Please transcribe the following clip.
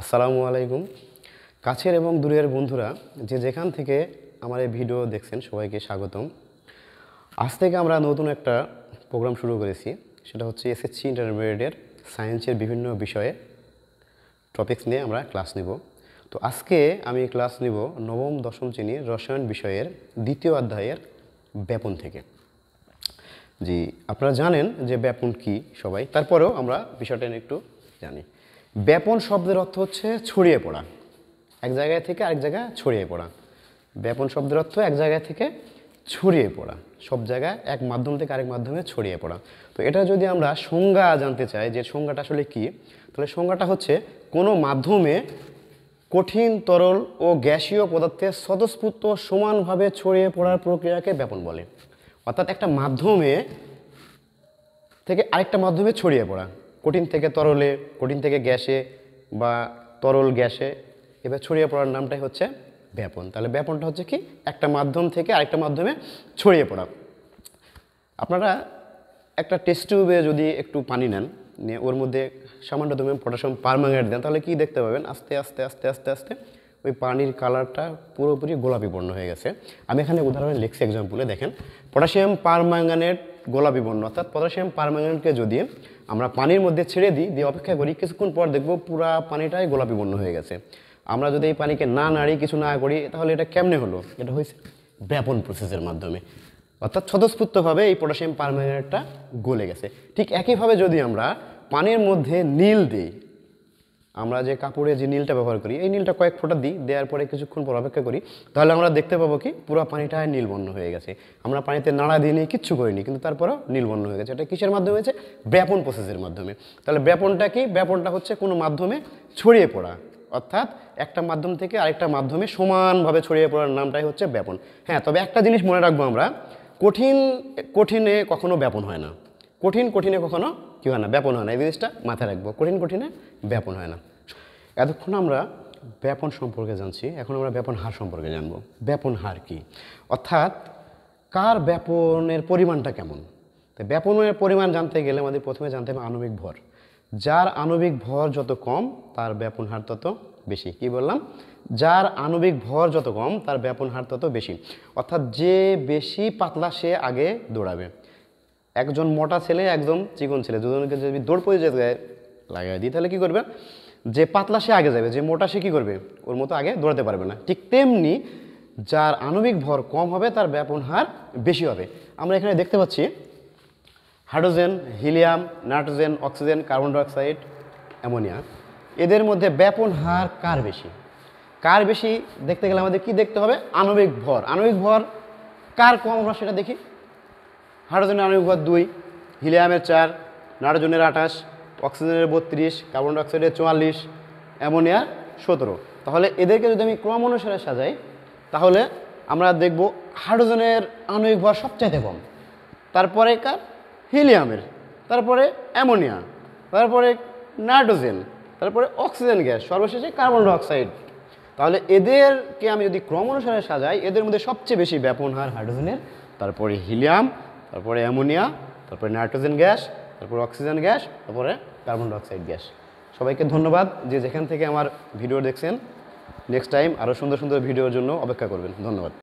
আসসালামু আলাইকুম। কাছের এবং দূরের বন্ধুরা যে যেখান থেকে আমার এই ভিডিও দেখছেন সবাইকে স্বাগতম। আজ থেকে আমরা নতুন একটা প্রোগ্রাম শুরু করেছি, সেটা হচ্ছে এসএসসি ইন্টারমিডিয়েটের সায়েন্সের বিভিন্ন বিষয়ে টপিকস নিয়ে আমরা ক্লাস নিব। তো আজকে আমি ক্লাস নিব নবম দশম শ্রেণীর রসায়ন বিষয়ের দ্বিতীয় অধ্যায়ের ব্যাপন থেকে। জি, আপনারা জানেন যে ব্যাপন কি সবাই, তারপরেও আমরা বিষয়টা নিয়ে একটু জানি। ব্যাপন শব্দের অর্থ হচ্ছে ছড়িয়ে পড়া, এক জায়গায় থেকে আরেক জায়গায় ছড়িয়ে পড়া। ব্যাপন শব্দের অর্থ এক জায়গা থেকে ছড়িয়ে পড়া, সব জায়গায় এক মাধ্যম থেকে আরেক মাধ্যমে ছড়িয়ে পড়া। তো এটা যদি আমরা সংজ্ঞা জানতে চাই যে সংজ্ঞাটা আসলে কি, তাহলে সংজ্ঞাটা হচ্ছে কোনো মাধ্যমে কঠিন, তরল ও গ্যাসীয় পদার্থের স্বতঃস্ফূর্ত সমানভাবে ছড়িয়ে পড়ার প্রক্রিয়াকে ব্যাপন বলে। অর্থাৎ একটা মাধ্যমে থেকে আরেকটা মাধ্যমে ছড়িয়ে পড়া, কঠিন থেকে তরলে, কঠিন থেকে গ্যাসে বা তরল গ্যাসে, এবার ছড়িয়ে পড়ার নামটাই হচ্ছে ব্যাপন। তাহলে ব্যাপনটা হচ্ছে কি, একটা মাধ্যম থেকে আরেকটা মাধ্যমে ছড়িয়ে পড়া। আপনারা একটা টেস্ট টিউবে যদি একটু পানি নেন, নিয়ে ওর মধ্যে সামান্য তুমি পটাশিয়াম পারম্যাঙ্গানেট দেন, তাহলে কি দেখতে পাবেন, আস্তে আস্তে আস্তে আস্তে আস্তে ওই পানির কালারটা পুরোপুরি গোলাপি বর্ণ হয়ে গেছে। আমি এখানে উদাহরণে লিখছি এক্সাম্পলে, দেখেন পটাশিয়াম পারম্যাঙ্গানেট গোলাপি বর্ণ। অর্থাৎ পটাশিয়াম পারম্যাঙ্গানেটকে যদি আমরা পানির মধ্যে ছেড়ে দিই, দিয়ে অপেক্ষা করি, কিছুক্ষণ পর দেখবো পুরা পানিটাই গোলাপি বর্ণ হয়ে গেছে। আমরা যদি এই পানিকে না নাড়ি, কিছু না করি, তাহলে এটা কেমনে হলো? এটা হয়েছে ব্যাপন প্রসেসের মাধ্যমে। অর্থাৎ স্বতঃস্ফূর্তভাবে এই পটাশিয়াম পারম্যাঙ্গানেটটা গলে গেছে। ঠিক একইভাবে যদি আমরা পানির মধ্যে নীল দিই, আমরা যে কাপড়ে যে নীলটা ব্যবহার করি, এই নীলটা কয়েক ফোঁটা দিই, দেওয়ার পরে কিছুক্ষণ পর অপেক্ষা করি, তাহলে আমরা দেখতে পাবো কি পুরো পানিটায় নীলবর্ণ হয়ে গেছে। আমরা পানিতে নাড়া দিয়ে নিয়ে কিচ্ছু করিনি, কিন্তু তারপরেও নীলবর্ণ হয়ে গেছে। এটা কিসের মাধ্যমে হয়েছে? ব্যাপন প্রসেসের মাধ্যমে। তাহলে ব্যাপনটা কি? ব্যাপনটা হচ্ছে কোনো মাধ্যমে ছড়িয়ে পড়া, অর্থাৎ একটা মাধ্যম থেকে আরেকটা মাধ্যমে সমানভাবে ছড়িয়ে পড়ার নামটাই হচ্ছে ব্যাপন। হ্যাঁ, তবে একটা জিনিস মনে রাখবো আমরা, কঠিনে কখনো ব্যাপন হয় না, কঠিনে কখনো কী হয় না, ব্যাপন হয় না। এই জিনিসটা মাথায় রাখবো, কঠিনে ব্যাপন হয় না। এতক্ষণ আমরা ব্যাপন সম্পর্কে জানছি, এখন আমরা ব্যাপন হার সম্পর্কে জানব। ব্যাপন হার কি, অর্থাৎ কার ব্যাপনের পরিমাণটা কেমন। তো ব্যাপনের পরিমাণ জানতে গেলে আমাদের প্রথমে জানতে হবে আণবিক ভর। যার আণবিক ভর যত কম তার ব্যাপন হার তত বেশি। কি বললাম? যার আণবিক ভর যত কম তার ব্যাপন হার তত বেশি। অর্থাৎ যে বেশি পাতলা সে আগে দৌড়াবে। একজন মোটা ছেলে, একদম চিকন ছেলে, দুজনকে যদি দৌড় প্রতিযোগিতায় লাগাই দিই, তাহলে কী করবে? যে পাতলা সে আগে যাবে, যে মোটা সে কী করবে? ওর মতো আগে দৌড়াতে পারবে না। ঠিক তেমনি যার আণবিক ভর কম হবে তার ব্যাপন হার বেশি হবে। আমরা এখানে দেখতে পাচ্ছি hydrogen, helium, nitrogen, oxygen, carbon dioxide, ammonia, এদের মধ্যে ব্যাপন হার কার বেশি? কার বেশি দেখতে গেলে আমাদের কি দেখতে হবে? আণবিক ভর। আণবিক ভর কার কম আমরা সেটা দেখি। হাইড্রোজেনের আণবিক ভর 2, হিলিয়ামের 4, নাইট্রোজেনের 28, অক্সিজেনের 32, কার্বন ডাইঅক্সাইডের 44, অ্যামোনিয়ার 17। তাহলে এদেরকে যদি আমি ক্রম অনুসারে সাজাই, তাহলে আমরা দেখব হাইড্রোজেনের আণবিক ভর সবচাইতে কম, তারপরে কার? হিলিয়ামের, তারপরে অ্যামোনিয়া, তারপরে নাইট্রোজেন, তারপরে অক্সিজেন গ্যাস, সর্বশেষে কার্বন ডাইঅক্সাইড। তাহলে এদেরকে আমি যদি ক্রম অনুসারে সাজাই, এদের মধ্যে সবচেয়ে বেশি ব্যাপন হার হাইড্রোজেনের, তারপরে হিলিয়াম, তারপরে অ্যামোনিয়া, তারপরে নাইট্রোজেন গ্যাস, তারপরে অক্সিজেন গ্যাস, তারপরে কার্বন ডাইঅক্সাইড গ্যাস। সবাইকে ধন্যবাদ যে যেখান থেকে আমার ভিডিও দেখছেন। নেক্সট টাইম আরও সুন্দর সুন্দর ভিডিওর জন্য অপেক্ষা করবেন। ধন্যবাদ।